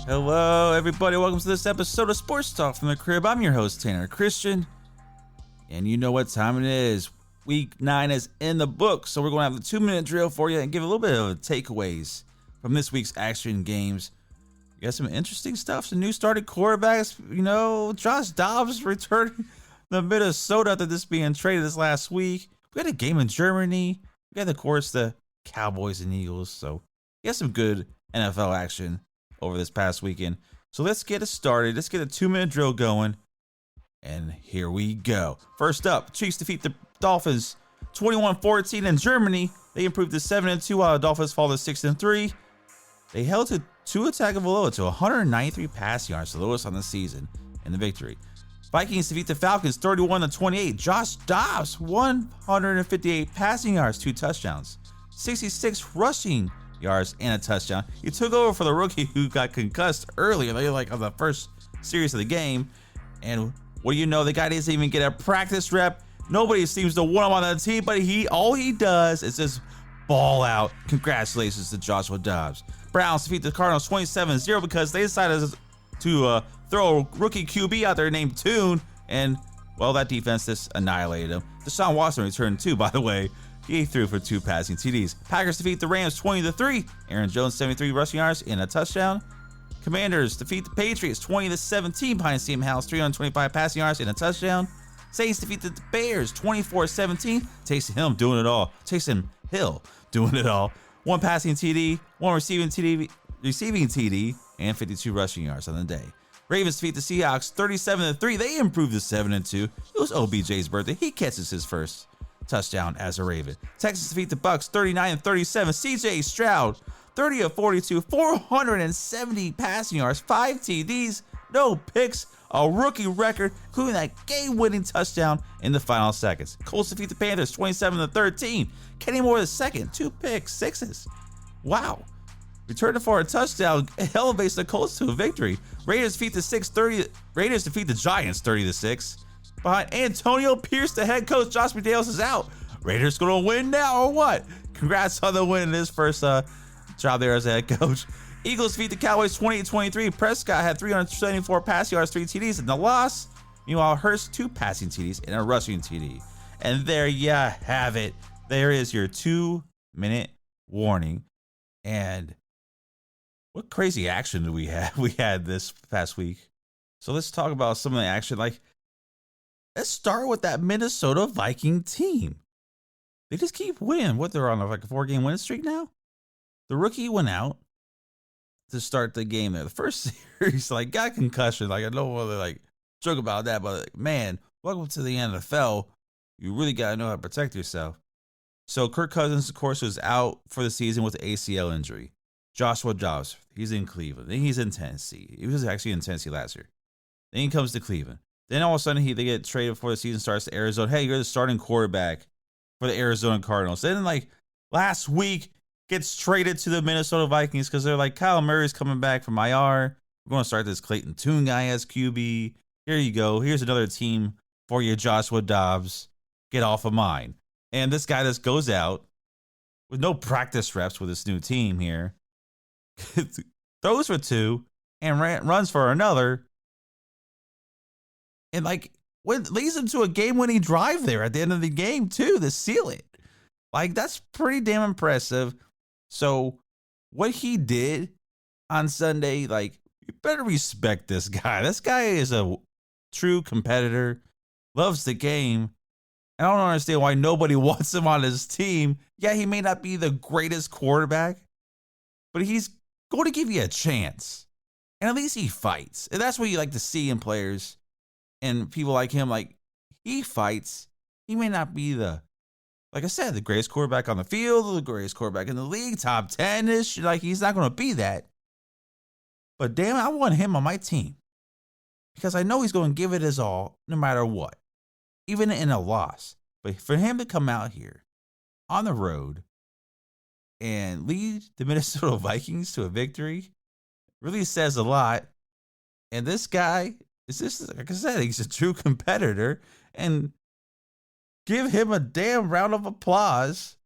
Hello, everybody. Welcome to this episode of Sports Talk from the Crib. I'm your host, Tanner Christian. And you know what time it is. Week 9 is in the book, so we're going to have the 2-minute drill for you and give a little bit of takeaways from this week's action games. We got some interesting stuff. Some new started quarterbacks. You know, Josh Dobbs returning to Minnesota after this being traded this last week. We got a game in Germany. We got, of course, the Cowboys and Eagles. So we got some good NFL action over this past weekend. So let's get it started. Let's get a 2-minute drill going. And here we go. First up, Chiefs defeat the Dolphins 21-14 in Germany. They improved to 7-2 while the Dolphins fall to 6-3. They held to Tua Tagovailoa to 193 passing yards, the lowest on the season, in the victory. Vikings defeat the Falcons 31-28. Josh Dobbs 158 passing yards, 2 touchdowns, 66 rushing yards and a touchdown. He took over for the rookie who got concussed earlier, like on the first series of the game. And what do you know? The guy doesn't even get a practice rep. Nobody seems to want him on the team, but all he does is just ball out. Congratulations to Joshua Dobbs. Browns defeat the Cardinals 27-0 because they decided to throw a rookie QB out there named Tune, and well, that defense just annihilated him. Deshaun Watson returned too, by the way. He threw for 2 passing TDs. Packers defeat the Rams 20-3. Aaron Jones 73 rushing yards and a touchdown. Commanders defeat the Patriots 20-17 behind Sam Howell's 325 passing yards and a touchdown. Saints defeat the Bears 24-17. Taysom Hill doing it all. Taysom Hill doing it all. 1 passing TD, 1 receiving TD, and 52 rushing yards on the day. Ravens defeat the Seahawks 37-3. They improved to 7-2. It was OBJ's birthday. He catches his first touchdown as a Raven. Texans defeat the Bucks 39-37. CJ Stroud 30-42, 470 passing yards, 5 TDs, no picks, a rookie record, including that game-winning touchdown in the final seconds. Colts defeat the Panthers 27-13. Kenny Moore II, 2 picks, 6s. Wow. Returning for a touchdown elevates the Colts to a victory. Raiders defeat the Giants 30-6. Behind Antonio Pierce, the head coach, Josh McDaniels is out. Raiders gonna win now or what? Congrats on the win in his first job there as a head coach. Eagles defeat the Cowboys 28-23. Prescott had 374 passing yards, 3 TDs in the loss. Meanwhile, Hurst 2 passing TDs and a rushing TD. And there you have it. There is your 2-minute warning. And what crazy action do we have? We had this past week. So let's talk about some of the action. Let's start with that Minnesota Viking team. They just keep winning. What, they're on like a 4-game winning streak now? The rookie went out to start the game there. The first series, got concussion. I don't want to joke about that, but man, welcome to the NFL. You really got to know how to protect yourself. So Kirk Cousins, of course, was out for the season with an ACL injury. Joshua Dobbs, he's in Cleveland. Then he's in Tennessee. He was actually in Tennessee last year. Then he comes to Cleveland. Then all of a sudden, they get traded before the season starts to Arizona. Hey, you're the starting quarterback for the Arizona Cardinals. Then, last week, gets traded to the Minnesota Vikings because they're like, Kyle Murray's coming back from IR. We're going to start this Clayton Tune guy as QB. Here you go. Here's another team for you, Joshua Dobbs. Get off of mine. And this guy just goes out with no practice reps with this new team here. Throws for 2 and runs for another. And leads him to a game-winning drive there at the end of the game too to seal it. That's pretty damn impressive. So what he did on Sunday, you better respect this guy. This guy is a true competitor, loves the game. I don't understand why nobody wants him on his team. Yeah, he may not be the greatest quarterback, but he's going to give you a chance. And at least he fights. And that's what you like to see in players. And people like him, he fights. He may not be the greatest quarterback on the field, the greatest quarterback in the league, top 10-ish. He's not going to be that. But damn, I want him on my team. Because I know he's going to give it his all no matter what. Even in a loss. But for him to come out here on the road and lead the Minnesota Vikings to a victory really says a lot. And this guy, it's just, like I said, he's a true competitor, and give him a damn round of applause.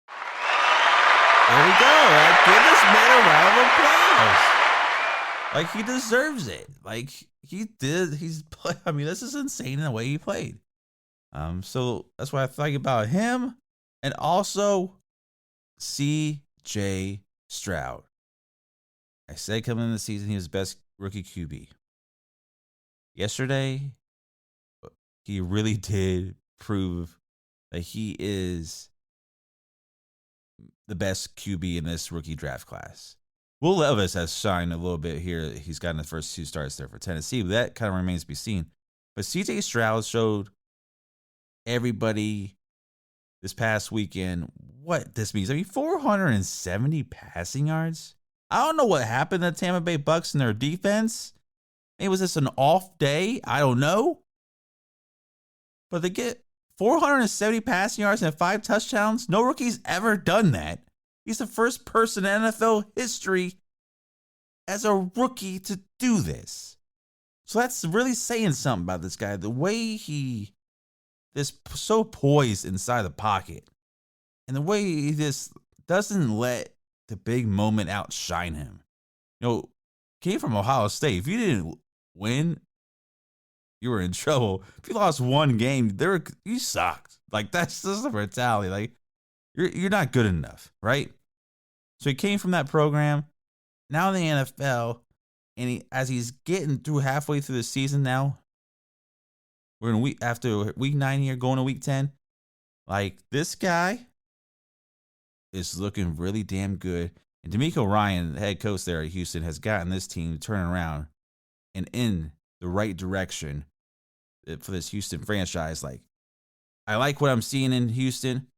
There we go. Right? Give this man a round of applause. Like, he deserves it. Like, he did. I mean, this is insane in the way he played. So that's why I think about him, and also C.J. Stroud. I said coming in the season he was best rookie QB. Yesterday, he really did prove that he is the best QB in this rookie draft class. Will Levis has shined a little bit here. He's gotten the first 2 starts there for Tennessee, but that kind of remains to be seen. But C.J. Stroud showed everybody this past weekend what this means. I mean, 470 passing yards. I don't know what happened to Tampa Bay Bucks and their defense. Maybe was this an off day? I don't know. But they get 470 passing yards and 5 touchdowns. No rookie's ever done that. He's the first person in NFL history as a rookie to do this. So that's really saying something about this guy. The way he is so poised inside the pocket. And the way he just doesn't let the big moment outshine him. You know, came from Ohio State. If you didn't win, you were in trouble. If you lost one game, you sucked. Like, that's just the mentality. Like, you're not good enough, right? So he came from that program. Now in the NFL, and as he's getting through halfway through the season now, we're in after week 9 here, going to week 10. Like, this guy is looking really damn good. And DeMeco Ryan, the head coach there at Houston, has gotten this team to turn around and in the right direction for this Houston franchise. Like, I like what I'm seeing in Houston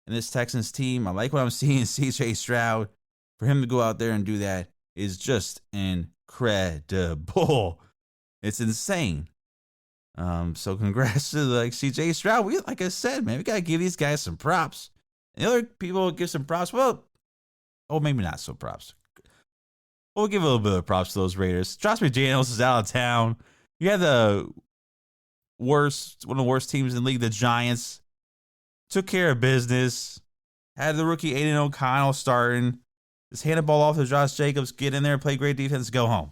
and this Texans team. I like what I'm seeing in C.J. Stroud. For him to go out there and do that is just incredible. It's insane. So congrats to C.J. Stroud. Like I said, man, we gotta give these guys some props. And the other people give some props. Well, maybe not so props. We'll give a little bit of props to those Raiders. Josh McDaniels is out of town. You had one of the worst teams in the league, the Giants. Took care of business. Had the rookie Aiden O'Connell starting. Just hand the ball off to Josh Jacobs, get in there, play great defense, go home.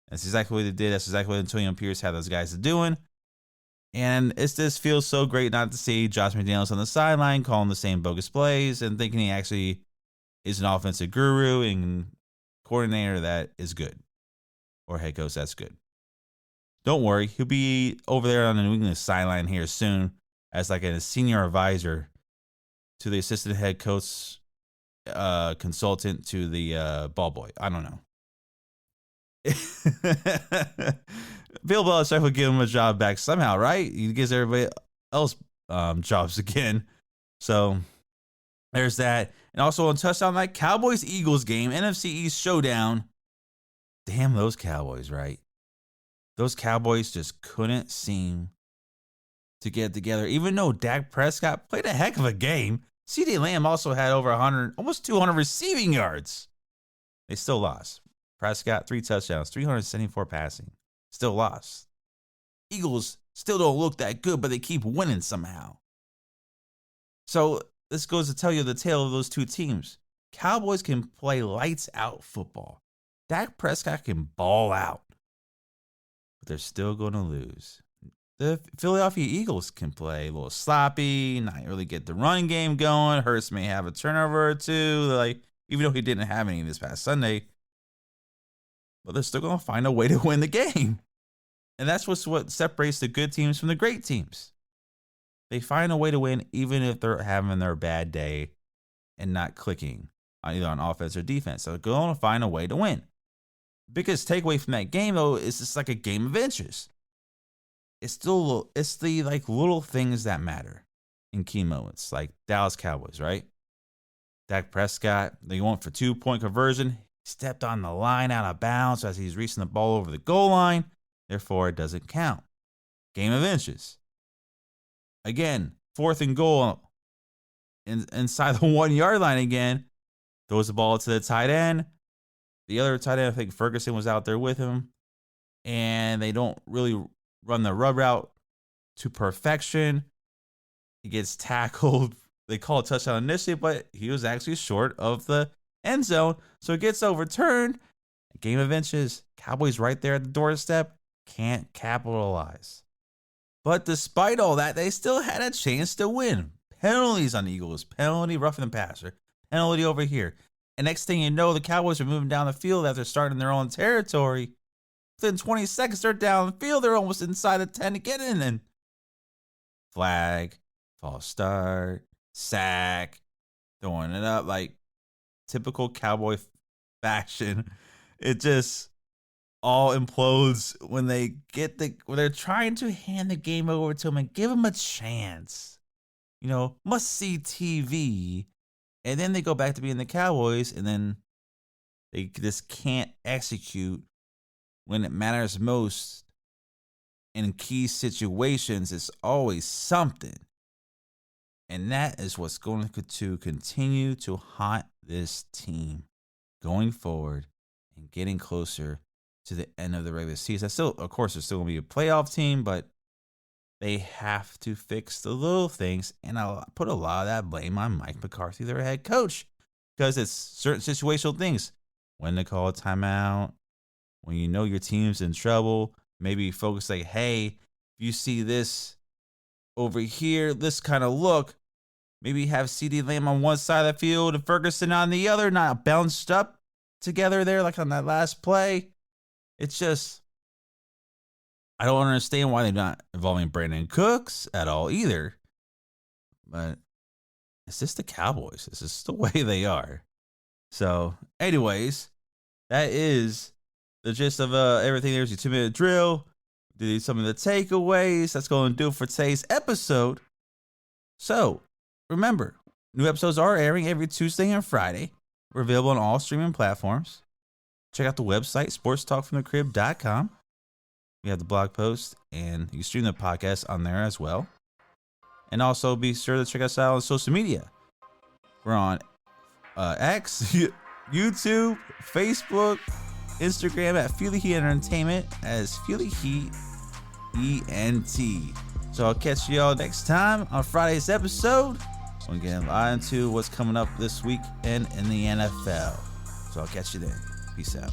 That's exactly what they did. That's exactly what Antonio Pierce had those guys doing. And it just feels so great not to see Josh McDaniels on the sideline calling the same bogus plays and thinking he actually is an offensive guru and coordinator that is good. Or head coach that's good. Don't worry. He'll be over there on the New England sideline here soon as like a senior advisor to the assistant head coach, consultant to the ball boy. I don't know. Bill Belichick will give him a job back somehow, right? He gives everybody else jobs again. So there's that. And also on touchdown night, Cowboys-Eagles game, NFC East showdown. Damn those Cowboys, right? Those Cowboys just couldn't seem to get together. Even though Dak Prescott played a heck of a game, CeeDee Lamb also had over 100, almost 200 receiving yards. They still lost. Prescott, 3 touchdowns, 374 passing. Still lost. Eagles still don't look that good, but they keep winning somehow. So this goes to tell you the tale of those two teams. Cowboys can play lights out football. Dak Prescott can ball out. But they're still going to lose. The Philadelphia Eagles can play a little sloppy, not really get the running game going. Hurts may have a turnover or two, even though he didn't have any this past Sunday. But they're still going to find a way to win the game. And that's what separates the good teams from the great teams. They find a way to win even if they're having their bad day and not clicking either on offense or defense. So they're going to find a way to win. Biggest takeaway from that game, though, is it's like a game of inches. It's the little things that matter in key moments, like Dallas Cowboys, right? Dak Prescott, they went for 2-point conversion. He stepped on the line out of bounds as he's reaching the ball over the goal line. Therefore, it doesn't count. Game of inches. Again, 4th and goal inside the 1-yard line again. Throws the ball to the tight end. The other tight end, I think Ferguson was out there with him. And they don't really run the rub route to perfection. He gets tackled. They call it touchdown initially, but he was actually short of the end zone. So it gets overturned. Game of inches, Cowboys right there at the doorstep, can't capitalize. But despite all that, they still had a chance to win. Penalties on the Eagles, penalty roughing the passer, penalty over here. And next thing you know, the Cowboys are moving down the field after starting their own territory. Within 20 seconds, they're down the field. They're almost inside the 10 to get in. And flag, false start, sack, throwing it up like typical Cowboy fashion. It just all implodes when they're trying to hand the game over to them and give them a chance. You know, must see TV. And then they go back to being the Cowboys, and then they just can't execute when it matters most. In key situations, it's always something. And that is what's going to continue to haunt this team going forward and getting closer to the end of the regular season. Still, of course, they're still going to be a playoff team, but they have to fix the little things, and I'll put a lot of that blame on Mike McCarthy, their head coach, because it's certain situational things. When to call a timeout, when you know your team's in trouble, maybe focus like, hey, if you see this over here, this kind of look, maybe have CeeDee Lamb on one side of the field and Ferguson on the other, not bounced up together there like on that last play. It's just, I don't understand why they're not involving Brandon Cooks at all either. But it's just the Cowboys. This is the way they are. So, anyways, that is the gist of everything. There's your 2-minute drill. Did some of the takeaways. That's going to do it for today's episode. So, remember, new episodes are airing every Tuesday and Friday. We're available on all streaming platforms. Check out the website, sportstalkfromthecrib.com. We have the blog post, and you stream the podcast on there as well. And also be sure to check us out on social media. We're on X, YouTube, Facebook, Instagram at Feel the Heat Entertainment as Feel the Heat ENT. So I'll catch you all next time on Friday's episode. We'll get into what's coming up this week and in the NFL. So I'll catch you then. Peace out.